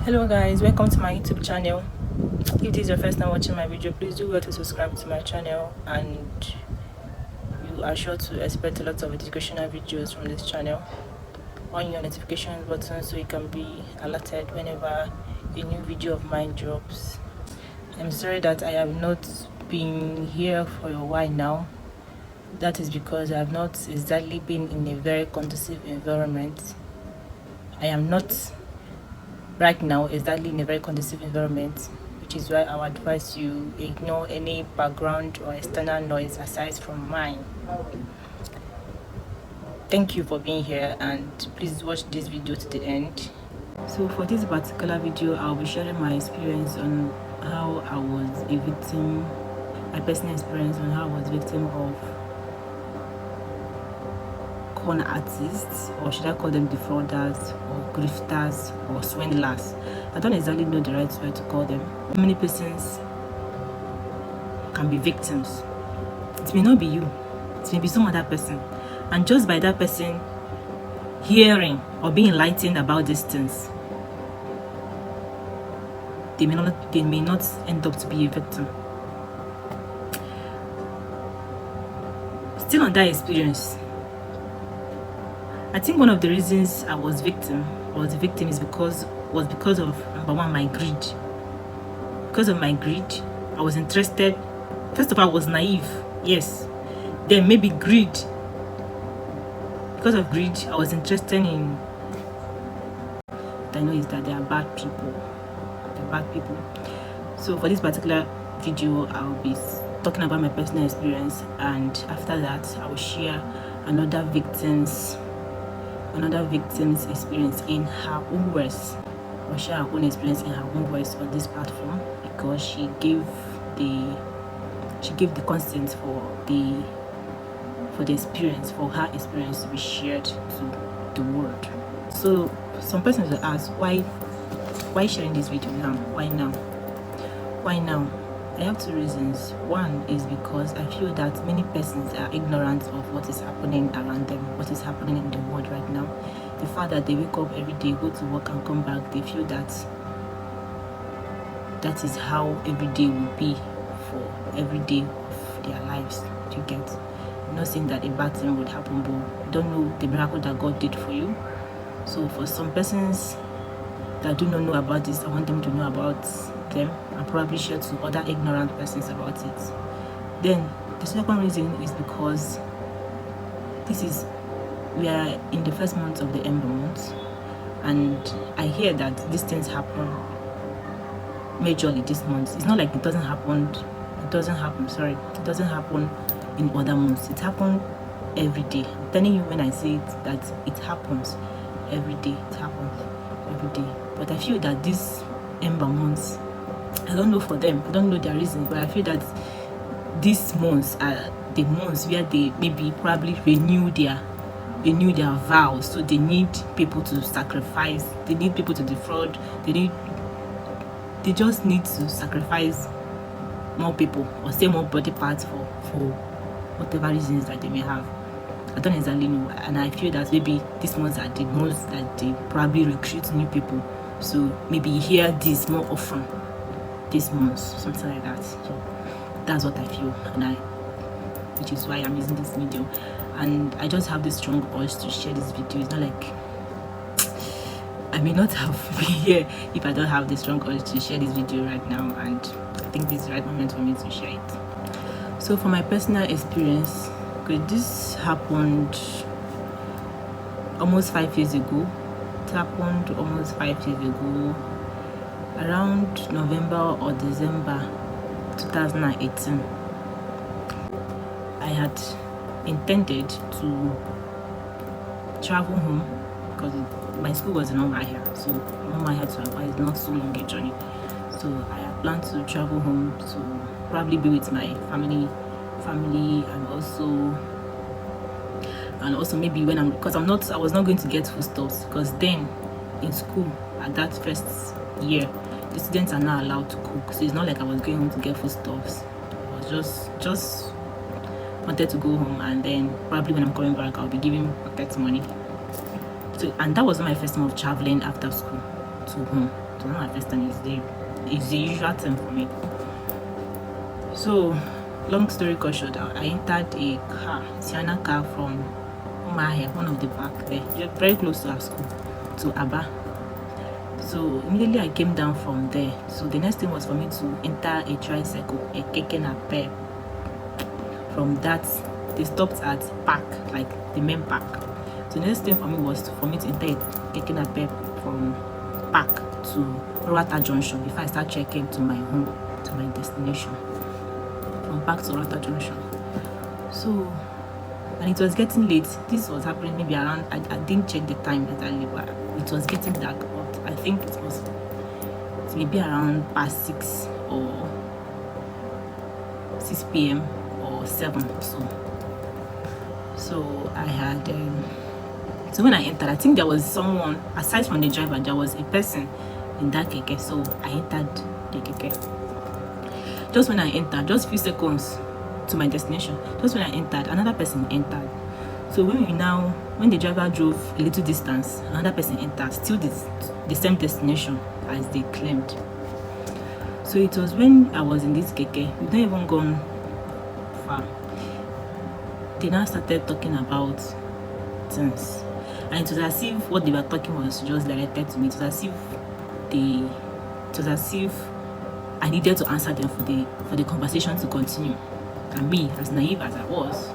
Hello guys, welcome to my YouTube channel. If this is your first time watching my video, please do well to subscribe to my channel, and you are sure to expect a lot of educational videos from this channel. On your notification button so you can be alerted whenever a new video of mine drops. I'm sorry that I have not been here for a while now. That is because I have not exactly been in a very conducive environment. I am not right now exactly in a very conducive environment, which is why I would advise you ignore any background or external noise aside from mine. Thank you for being here, and please watch this video to the end. So for this particular video, I'll be sharing my experience on how I was a victim, my personal experience on how I was victim of con artists, or should I call them defrauders or grifters or swindlers. I don't exactly know the right way to call them. Many persons can be victims. It may not be you, it may be some other person, and just by that person hearing or being enlightened about these things, they may not end up to be a victim. Still on that experience, I think one of the reasons I was victim is because of number one, my greed. Because of my greed, I was interested. First of all, I was naive, yes. Then maybe greed. Because of greed, I was interested in. What I know is that they are bad people. They're bad people. So for this particular video, I'll be talking about my personal experience, and after that, I will share another victim's experience in her own words, or share her own experience in her own words on this platform, because she gave the consent for the experience, for her experience to be shared to the world. So some persons will ask, why sharing this video now? Why now? I have two reasons. One is because I feel that many persons are ignorant of what is happening around them, what is happening in the world right now. The fact that they wake up every day, go to work and come back, they feel that is how every day will be for every day of their lives. You get? I'm not saying that a bad thing would happen, but you don't know the miracle that God did for you. So for some persons that do not know about this, I want them to know about them and probably share to other ignorant persons about it. Then the second reason is because we are in the first month of the Ember month, and I hear that these things happen majorly this month. It's not like it doesn't happen in other months. It happens every day. I'm telling you when I say it, that it happens every day. It happens every day. But I feel that this Ember months, I don't know for them, I don't know their reasons, but I feel that these months are the months where they probably renew their vows. So they need people to sacrifice, they need people to defraud, they just need to sacrifice more people or say more body parts for whatever reasons that they may have. I don't exactly know, and I feel that maybe these months are the months that they probably recruit new people. So maybe you hear this more often this month, something like that. So that's what I feel, which is why I'm using this video. And I just have this strong urge to share this video. It's not like I may not have been here if I don't have the strong urge to share this video right now, and I think this is the right moment for me to share it. So for my personal experience, this happened almost 5 years ago. It happened almost 5 years ago, around November or December 2018. I had intended to travel home because my school was in Omahia, so Omahia to Aba is not so long a journey. So I had planned to travel home to probably be with my family, and also maybe when I was not going to get foodstuffs, because then in school at that first year the students are not allowed to cook, so it's not like I was going home to get foodstuffs. I was just wanted to go home, and then probably when I'm coming back I'll be giving pocket money. So, and that was my first time of traveling after school to home. was not my first time. It's the usual thing for me. So, long story short, I entered a car, Sienna car from Umahia, one of the back there, very close to our school, to Aba. So immediately I came down from there. So the next thing was for me to enter a tricycle, a keke napep. From that, they stopped at park, like the main park. So the next thing for me was for me to enter a keke napep from park to Rata Junction before I start checking to my home, to my destination. From park to Rata Junction. So, and it was getting late. This was happening maybe around, I didn't check the time exactly, but it was getting dark. But I think it was maybe around past 6 or 6 p.m. or 7 or so. So I had, so when I entered, I think there was someone, aside from the driver, there was a person in that keke. So I entered the keke. Just when I entered, just few seconds to my destination, just when I entered, another person entered. So when the driver drove a little distance, another person entered, still the same destination as they claimed. So it was when I was in this keke, we've not even gone far. They now started talking about things, and it was as if what they were talking was just directed to me. It was as if I needed to answer them for the conversation to continue. And me, as naive as I was,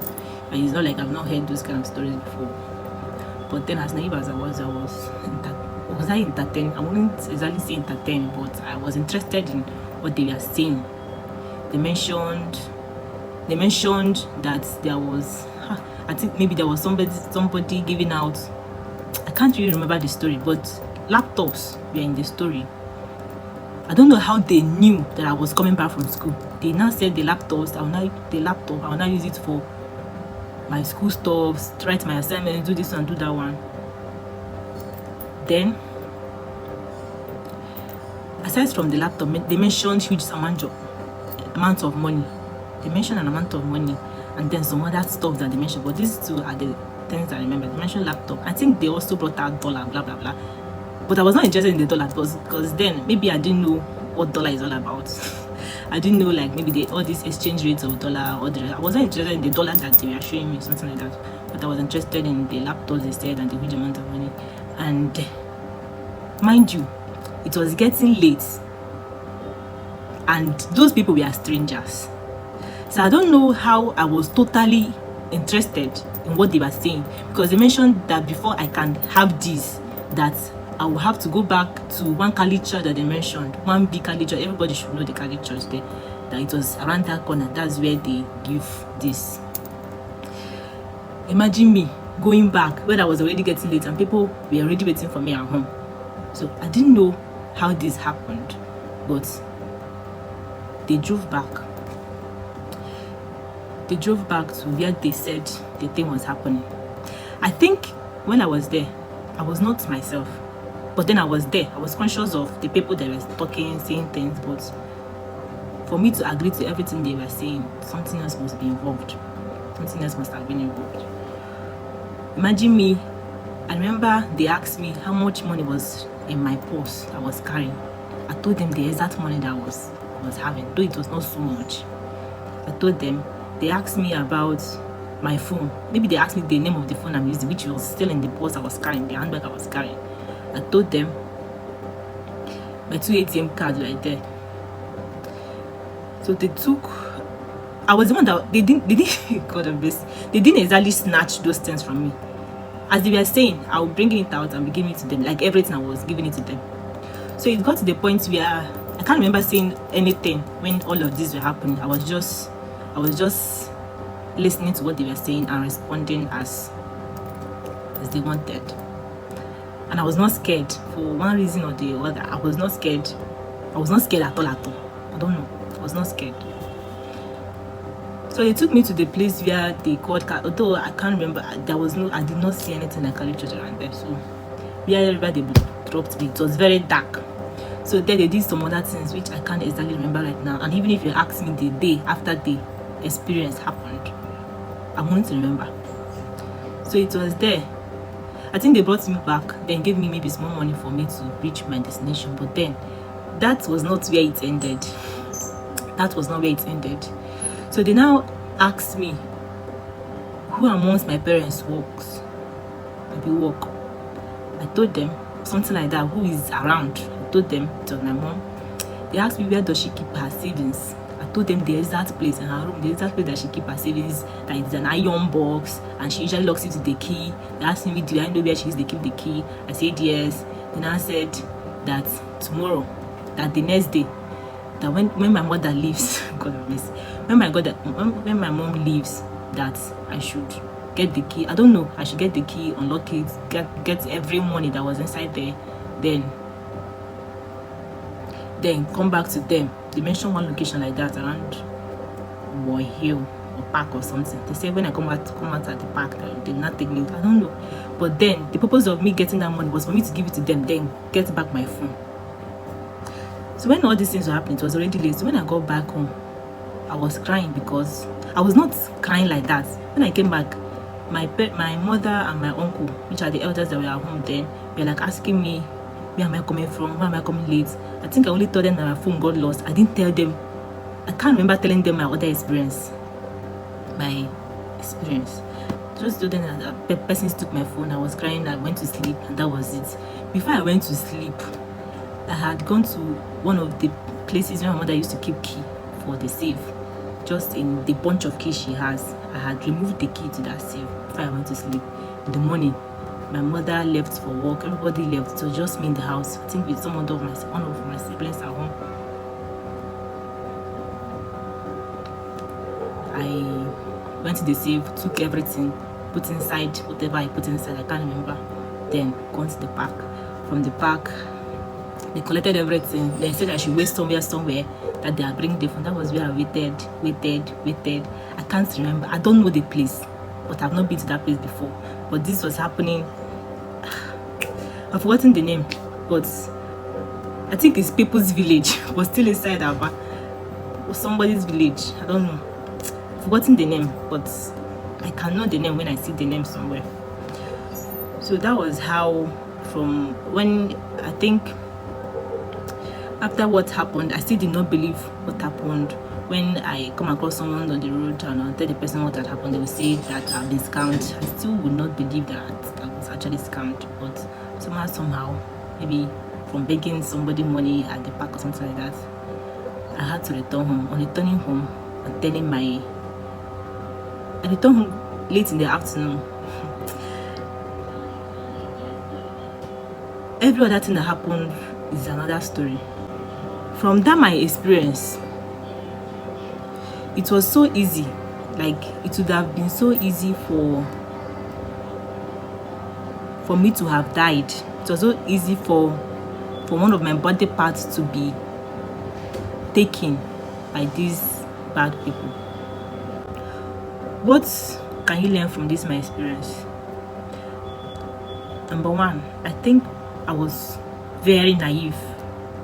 and it's not like I've not heard those kind of stories before, but then as naive as I was I entertained? I wouldn't exactly say entertained, but I was interested in what they were saying. They mentioned that there was, I think maybe there was somebody giving out, I can't really remember the story, but laptops were in the story. I don't know how they knew that I was coming back from school. They now said the laptops, I will now use it for my school stuff, write my assignments, do this and do that one. Then, aside from the laptop, they mentioned huge amount of money. They mentioned an amount of money, and then some other stuff that they mentioned. But these two are the things that I remember. They mentioned laptop. I think they also brought out dollar, blah blah blah. But I was not interested in the dollar because then maybe I didn't know what dollar is all about. I didn't know, like, maybe all these exchange rates of dollar or I wasn't interested in the dollar that they were showing me, something like that. But I was interested in the laptops they said and the huge amount of money. And mind you, it was getting late, and those people were strangers. So I don't know how I was totally interested in what they were saying, because they mentioned that before I can have this, that I will have to go back to one Catholic church that they mentioned, one big Catholic church. Everybody should know the Catholic church there, that it was around that corner. That's where they give this. Imagine me going back when I was already getting late and people were already waiting for me at home. So I didn't know how this happened, but they drove back. They drove back to where they said the thing was happening. I think when I was there, I was not myself. But then I was there. I was conscious of the people that were talking, saying things. But for me to agree to everything they were saying, something else must be involved. Something else must have been involved. Imagine me. I remember they asked me how much money was in my purse I was carrying. I told them the exact money that I was having, though it was not so much. I told them. They asked me about my phone. Maybe they asked me the name of the phone I'm using, which was still in the purse I was carrying, the handbag I was carrying. I told them my 2 ATM cards were there. So they took. I was the one that they didn't God of this. They didn't exactly snatch those things from me. As they were saying, I would bring it out and be giving it to them, like everything I was giving it to them. So it got to the point where I can't remember saying anything when all of this were happening. I was just listening to what they were saying and responding as they wanted. And I was not scared for one reason or the other. I was not scared. I was not scared at all. I don't know. I was not scared. So they took me to the place where they called, although I can't remember, I did not see anything like Catholic church around there. So wherever they dropped me, it was very dark. So then they did some other things which I can't exactly remember right now. And even if you ask me the day after the experience happened, I won't remember. So it was there. I think they brought me back, then gave me maybe small money for me to reach my destination. But then that was not where it ended. That was not where it ended. So they now asked me, who amongst my parents works? Maybe work. I told them something like that. Who is around? I told them it was my mom. They asked me, where does she keep her savings? I told them the exact place in her room, the exact place that she keep her savings, that it's an iron box, and she usually locks it with the key. They asked me, do I know where she used to keep the key? I said yes. Then I said that tomorrow, that the next day, that when my mother leaves, God of mercy, when my mom leaves, that I should get the key. I don't know, I should get the key, unlock it, get every money that was inside there, then come back to them. They mentioned one location like that around Boy Hill or park or something. They said when I come out at the park, they not take me. I don't know. But then the purpose of me getting that money was for me to give it to them, then get back my phone. So when all these things were happening, it was already late. So when I got back home, I was crying because I was not crying like that. When I came back, my mother and my uncle, which are the elders that were at home then, were like asking me, where am I coming from? Why am I coming late? I think I only told them that my phone got lost. I didn't tell them. I can't remember telling them my other experience. Just told them that the person took my phone. I was crying. I went to sleep, and that was it. Before I went to sleep, I had gone to one of the places where my mother used to keep key for the safe. Just in the bunch of keys she has, I had removed the key to that safe before I went to sleep. In the morning, my mother left for work. Everybody left. So just me in the house. I think with one of my siblings at home. I went to the safe, took everything, put inside whatever I put inside. I can't remember. Then gone to the park. From the park, they collected everything. They said I should wait somewhere that they are bringing the phone. That was where I waited. I can't remember. I don't know the place, but I've not been to that place before. But this was happening. I've forgotten the name, but I think it's People's Village, but still inside Aba. Or somebody's village. I don't know. I've forgotten the name, but I can know the name when I see the name somewhere. So that was how, from when I think after what happened, I still did not believe what happened. When I come across someone on the road and I'll tell the person what had happened, they will say that I've been scammed. I still would not believe that I was actually scammed. But somehow, maybe from begging somebody money at the park or something like that, I had to return home. On returning home, I returned home late in the afternoon. Every other thing that happened is another story. From that my experience, it was so easy. Like, it would have been so easy for me to have died. It was so easy for one of my body parts to be taken by these bad people. What can you learn from this my experience? Number one, I think I was very naive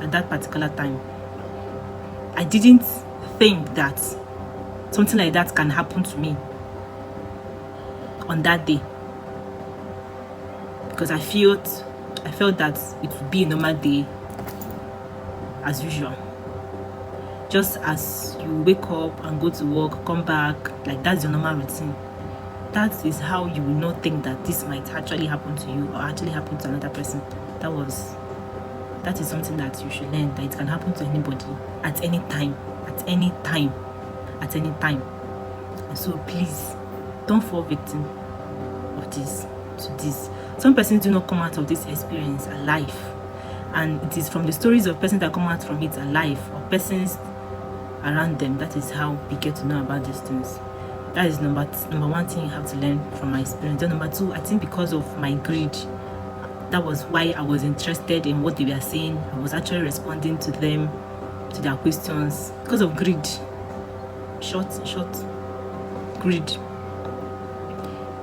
at that particular time. I didn't think that something like that can happen to me on that day, because I felt that it would be a normal day as usual. Just as you wake up and go to work, come back, like that's your normal routine. That is how you will not think that this might actually happen to you or actually happen to another person. That is something that you should learn, that it can happen to anybody at any time. And so please don't fall victim of this. Some persons do not come out of this experience alive, and it is from the stories of persons that come out from it alive, or persons around them. That is how we get to know about these things. That is number one thing you have to learn from my experience. Then number two, I think because of my greed, that was why I was interested in what they were saying. I was actually responding to them, to their questions, because of greed. Short greed.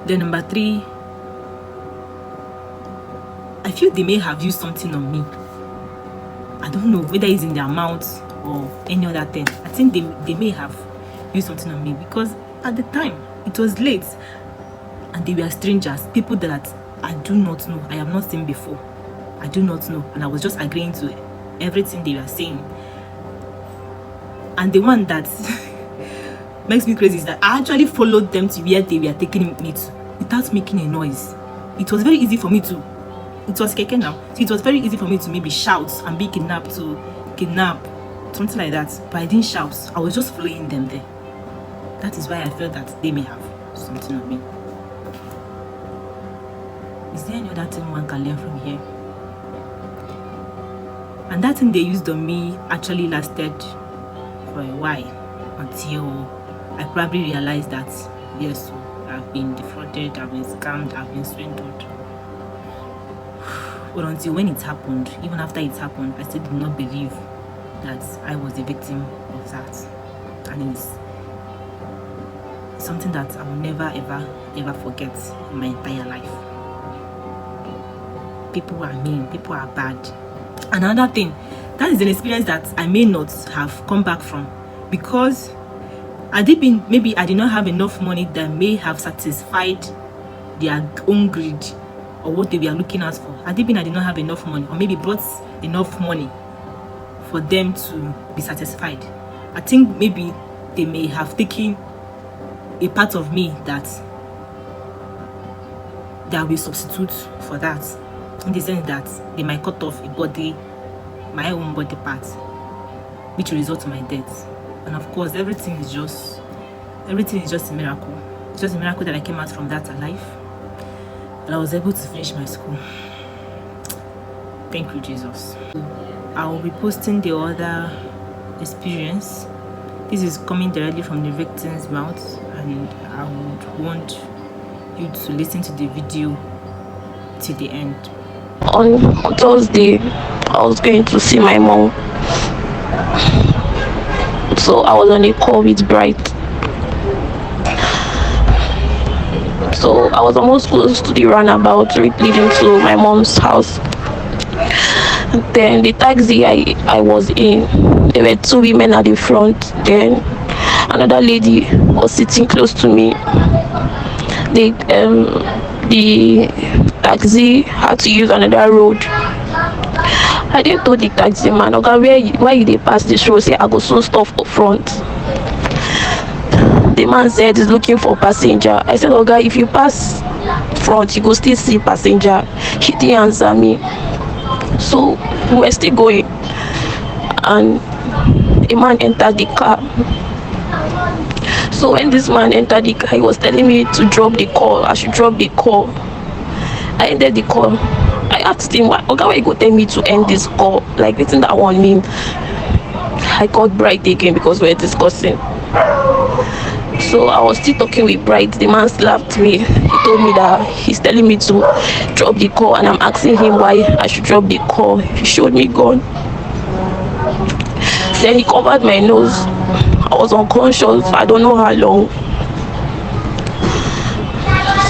Then number three, I feel they may have used something on me. I don't know whether it's in their mouth or any other thing. I think they may have used something on me, because at the time it was late and they were strangers, people that I do not know. I have not seen before. I do not know. And I was just agreeing to everything they were saying. And the one that makes me crazy is that I actually followed them to where they were taking me to without making a noise. It was very easy for me to, it was keke now, so it was very easy for me to maybe shout and be kidnapped, to kidnap, something like that. But I didn't shout. I was just following them there. That is why I felt that they may have something on me. Is there any other thing one can learn from here? And that thing they used on me actually lasted for a while, until I probably realized that yes, I've been defrauded, I've been scammed, I've been swindled. But until when it happened, even after it happened, I still did not believe that I was a victim of that. And it's something that I will never ever forget in my entire life. People are mean, people are bad. Another thing, that is an experience that I may not have come back from, because maybe I did not have enough money that may have satisfied their own greed or what they were looking out for. I did not have enough money, or maybe brought enough money for them to be satisfied. I think maybe they may have taken a part of me that will substitute for that, in the sense that they might cut off a body, my own body part, which will result in my death. And of course, everything is just a miracle. It's just a miracle that I came out from that alive, and I was able to finish my school. Thank you, Jesus. I will be posting the other experience. This is coming directly from the victim's mouth, and I would want you to listen to the video to the end. On Thursday, I was going to see my mom, so I was on a call with Bright. So I was almost close to the roundabout leading to my mom's house. Then the taxi I was in, there were two women at the front. Then another lady was sitting close to me. The taxi had to use another road. I didn't tell the taxi man, okay, why you dey pass this road? Say I go soon stop up front. The man said he's looking for passenger. I said, okay, if you pass front, you go still see passenger. He didn't answer me. So we were still going, and a man entered the car. So when this man entered the car, he was telling me to drop the call. I should drop the call. I ended the call. I asked him, why you go tell me to end this call? Like, what's that one mean? I called Bright again because we were discussing. So I was still talking with Bright. The man slapped me. He told me that he's telling me to drop the call, and I'm asking him why I should drop the call. He showed me gun. Then he covered my nose. I was unconscious. I don't know how long.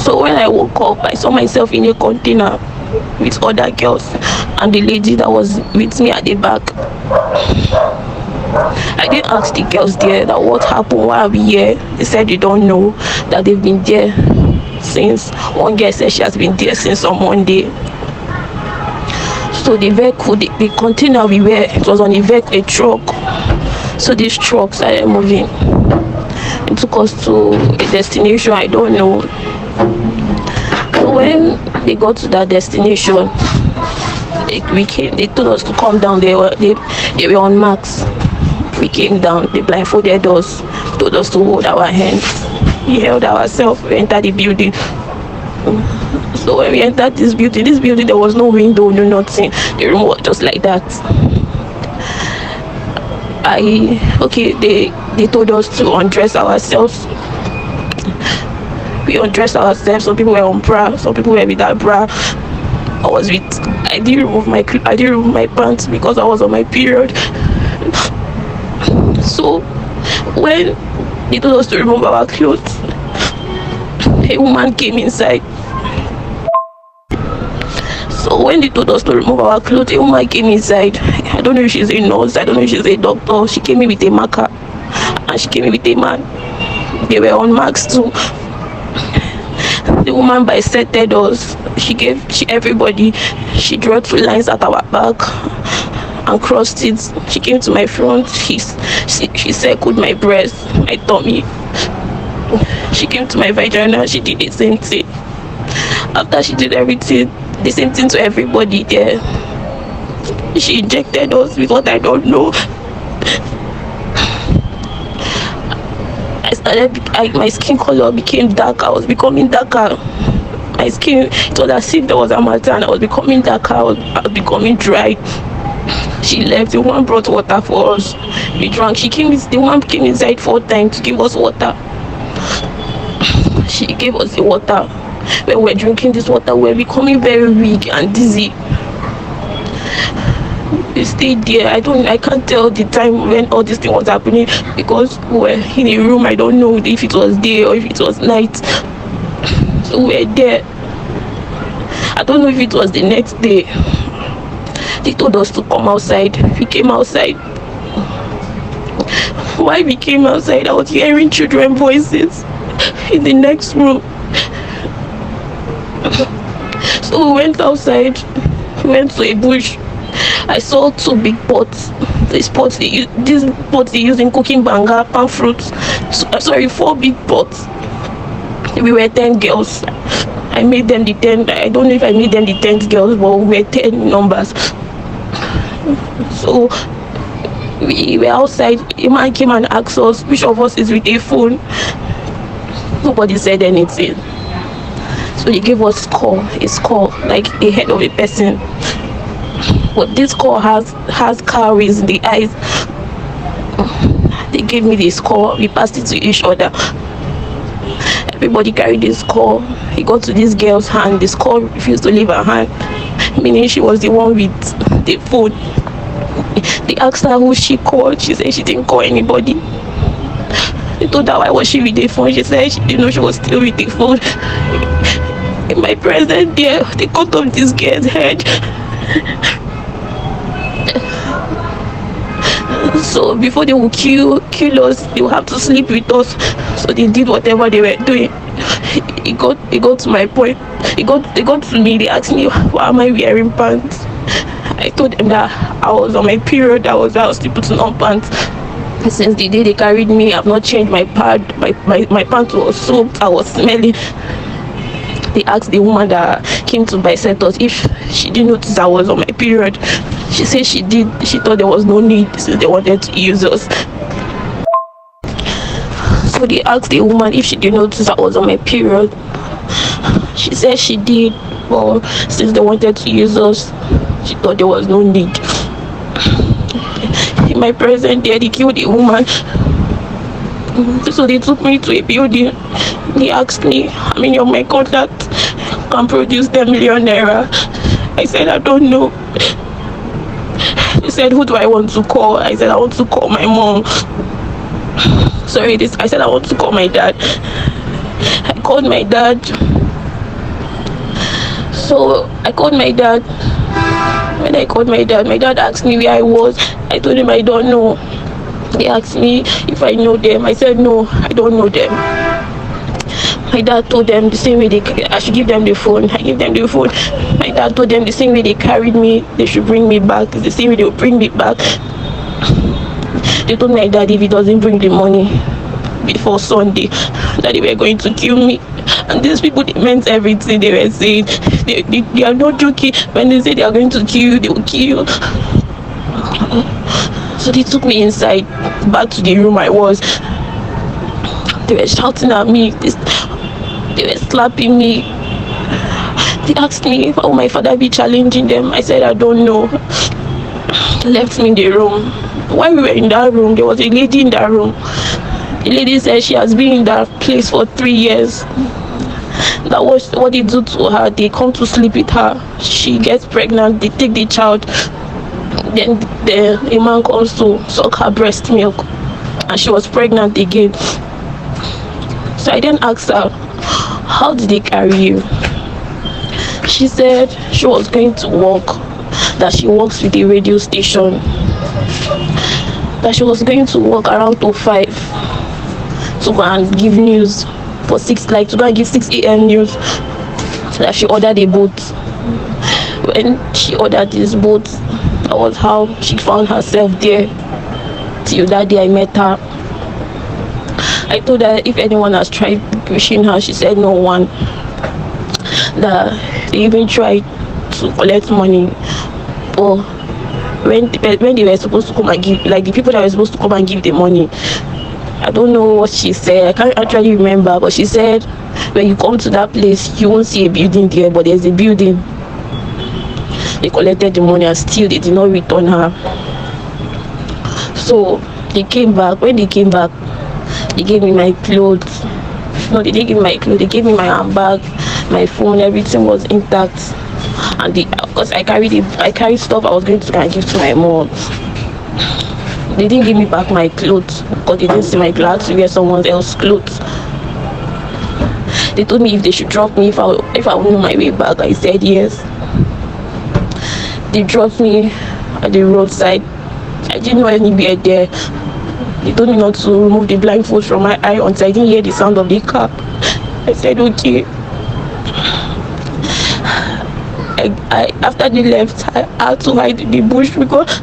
So when I woke up, I saw myself in a container with other girls and the lady that was with me at the back. I didn't ask the girls there that what happened, why are we here. They said they don't know, that they've been there since, one girl said she has been there since on Monday. So the vehicle, the container we were, it was on a vehicle, a truck. So this truck started moving. It took us to a destination I don't know. So when they got to that destination, they told us to come down. They were on marks. We came down, they blindfolded us, told us to hold our hands. We held ourselves, we entered the building. So when we entered this building, there was no window, no nothing. The room was just like that. They told us to undress ourselves. We undressed ourselves. Some people were on bra, some people were without bra. I didn't remove my pants because I was on my period. So when they told us to remove our clothes, a woman came inside. So when they told us to remove our clothes, a woman came inside. I don't know if she's a nurse, I don't know if she's a doctor. She came in with a marker and she came in with a man. They were on marks too. The woman bisected us. She drew 2 lines at our back and crossed it. She came to my front. She circled my breast, my tummy. She came to my vagina. She did the same thing. After she did everything, the same thing to everybody there. She injected us with what I don't know. My skin color became darker. I was becoming darker. My skin, it was as if there was a matter, and I was becoming darker. I was becoming dry. She left. The woman brought water for us. We drank. The woman came inside 4 times to give us water. She gave us the water. When we were drinking this water, we were becoming very weak and dizzy. We stayed there. I can't tell the time when all this thing was happening, because we were in a room. I don't know if it was day or if it was night. So we were there. I don't know if it was the next day. They told us to come outside. We came outside. While we came outside, I was hearing children's voices in the next room. So we went outside. We went to a bush. I saw 2 big pots. These pots they use in cooking banga, palm fruits. 4 big pots. We were 10 girls. I made them the 10. I don't know if I made them the 10th girls, but we were 10 numbers. So we were outside. A man came and asked us which of us is with a phone. Nobody said anything. So he gave us a skull, like a head of a person. But this skull has cowries in the eyes. They gave me the skull. We passed it to each other. Everybody carried the skull. He got to this girl's hand. The skull refused to leave her hand, meaning she was the one with the phone. They asked her who she called. She said she didn't call anybody. They told her why was she with the phone. She said she didn't know she was still with the phone. In my presence there, they cut off this girl's head. So before they would kill us, they would have to sleep with us. So they did whatever they were doing. It got to my point. They got to me. They asked me why am I wearing pants. I told them that I was on my period. I was sleeping putting on pants. Since the day they carried me, I've not changed my pad. My pants was soaked. I was smelling. They asked the woman that came to bisect us if she didn't notice I was on my period. She said she did. She thought there was no need since they wanted to use us. So they asked the woman if she didn't notice I was on my period. She said she did, but since they wanted to use us, she thought there was no need. In my present there, they killed the woman. So they took me to a building. They asked me how many of my contacts can produce 10 million naira. I said I don't know. They said who do I want to call? I said I want to call my mom. I said I want to call my dad. I called my dad. So I called my dad. When I called my dad asked me where I was. I told him I don't know. They asked me if I know them. I said no, I don't know them. My dad told them the same way I should give them the phone. I gave them the phone. My dad told them the same way they carried me, they should bring me back. It's the same way they will bring me back. They told my dad if he doesn't bring the money before Sunday, that they were going to kill me. And these people, they meant everything they were saying. They are not joking. When they say they are going to kill you, they will kill you. So they took me inside, back to the room I was. They were shouting at me. They were slapping me. They asked me if my father be challenging them. I said I don't know. They left me in the room. While we were in that room, there was a lady in that room. The lady said she has been in that place for 3 years. That was what they do to her. They come to sleep with her. She gets pregnant. They take the child. Then a man comes to suck her breast milk, and she was pregnant again. So I then asked her, how did they carry you? She said she was going to work, that she works with a radio station, that she was going to work around 5 to go and give news for 6, like to go and give 6 a.m. news that she ordered a boat. When she ordered this boat, that was how she found herself there. Till that day I met her. I told her if anyone has tried pushing her, she said no one. That they even tried to collect money, but when they were supposed to come and give, like the people that were supposed to come and give the money, I don't know what she said, I can't actually remember, but she said when you come to that place you won't see a building there, but there's a building. They collected the money and still they did not return her. So they came back. When they came back, they gave me my clothes. No, they didn't give me my clothes, they gave me my handbag, my phone, everything was intact. And because I carried stuff I was going to give to my mom. They didn't give me back my clothes because they didn't see my clothes to wear someone else's clothes. They told me if they should drop me if I would know my way back. I said yes. They dropped me at the roadside. I didn't know anywhere there. They told me not to remove the blindfold from my eye until I didn't hear the sound of the car. I said okay. After they left, I had to hide in the bush because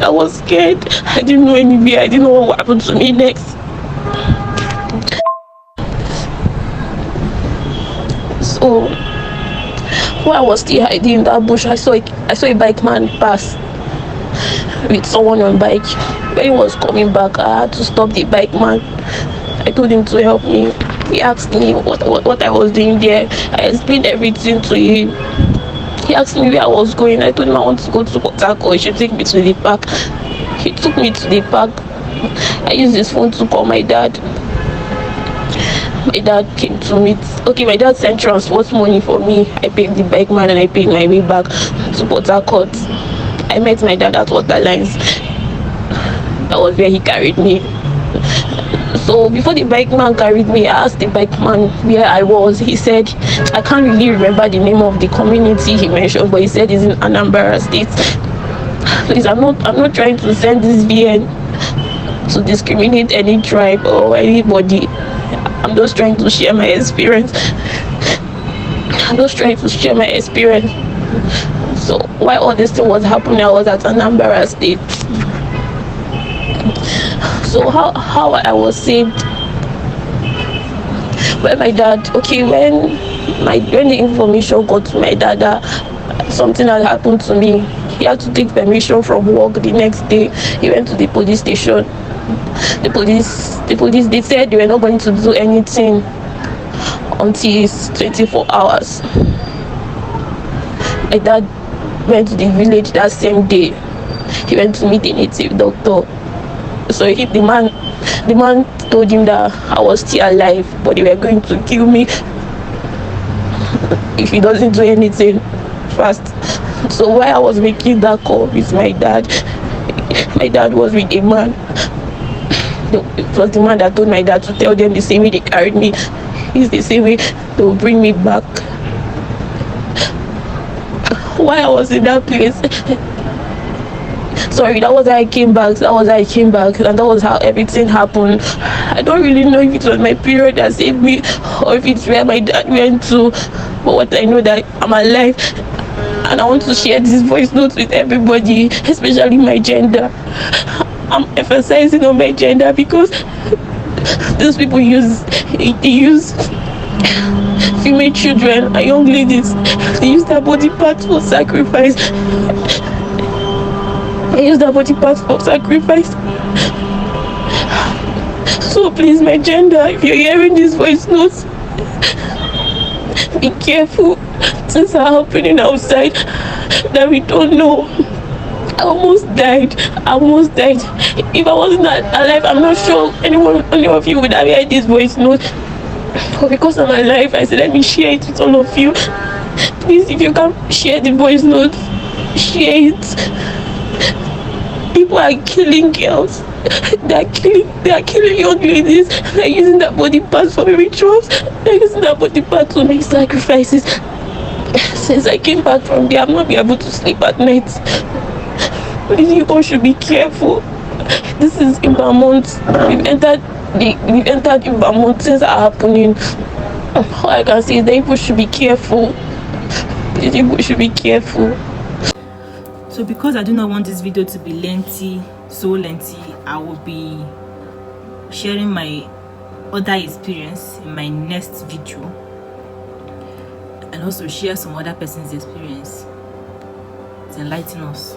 I was scared. I didn't know anywhere. I didn't know what happened to me next. So while I was still hiding in that bush, I saw a bike man pass with someone on bike. When he was coming back, I had to stop the bike man. I told him to help me. He asked me what I was doing there. I explained everything to him. He asked me where I was going. I told him I want to go to Port Harcourt. He should take me to the park. He took me to the park. I used his phone to call my dad. My dad came to meet. Okay, my dad sent transport money for me. I paid the bike man and I paid my way back to Port Harcourt. I met my dad at Waterlines. That was where he carried me. So before the bike man carried me, I asked the bike man where I was. He said, I can't really remember the name of the community he mentioned, but he said it's in Anambra State. Please, I'm not trying to send this VN to discriminate any tribe or anybody. I'm just trying to share my experience. So while all this thing was happening, I was at Anambra State. So how I was saved, when my dad, when the information got to my dad that something had happened to me, he had to take permission from work the next day. He went to the police station. The police, they said they were not going to do anything until it's 24 hours. My dad went to the village that same day. He went to meet a native doctor. So the man told him that I was still alive, but they were going to kill me if he doesn't do anything fast. So while I was making that call with my dad was with a man. It was the man that told my dad to tell them the same way they carried me is the same way they will bring me back. While I was in that place, that was how I came back, and that was how everything happened. I don't really know if it was my period that saved me or if it's where my dad went to, but what I know that I'm alive, and I want to share this voice note with everybody, especially my gender. I'm emphasizing on my gender because these people use female children and young ladies. They use their body parts for sacrifice. So please, my gender, if you're hearing this voice notes, be careful. Things are happening outside that we don't know. I almost died. If I wasn't alive, I'm not sure any of you would have heard this voice note. But because I'm alive, I said let me share it with all of you. Please, if you can share the voice note, share it. People are killing girls. They are killing young ladies. They're using their body parts for rituals. They're using their body parts to make sacrifices. Since I came back from there, I've not been able to sleep at night. Please, you all should be careful. This is in Vermont. We've entered in Vermont. Things are happening. All I can say is that people should be careful. People should be careful. So because I do not want this video to be lengthy, so lengthy, I will be sharing my other experience in my next video, and also share some other person's experience to enlighten us.